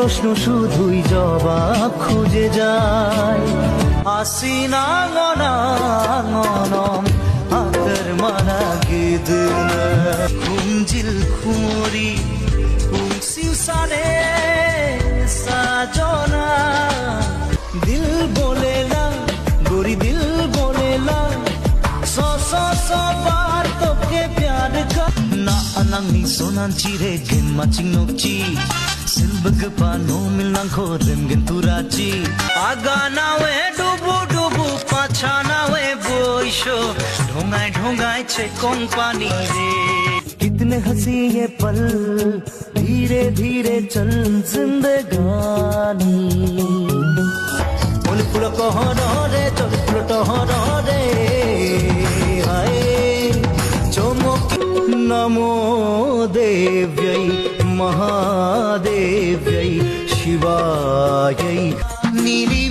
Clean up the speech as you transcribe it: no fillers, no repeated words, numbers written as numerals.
প্রশ্ন শুধুই জবাব খুঁজে যায় আসিনাঙনাঙনম আতর মানা গিদন খুমজিল খুমরি খুমসিউসারে সাজনা দিল বলে না गोरी दिल बोलेला सौ सौ सौ बार तोके प्यार का ना anangni sonan chire gen maching nokchi silbag pa no milang kho remgen turachi aga na we dubu dubu pacha na we boisho ढोंगाय ढोंगाय che kong pani re कितने हंसी ये पल धीरे धीरे चल जिंदगानी ফুল কহরে চল ফুল টহরে হায় চমকি নমো দেব্যৈ মহাদেব্যৈ শিবাयै নীলি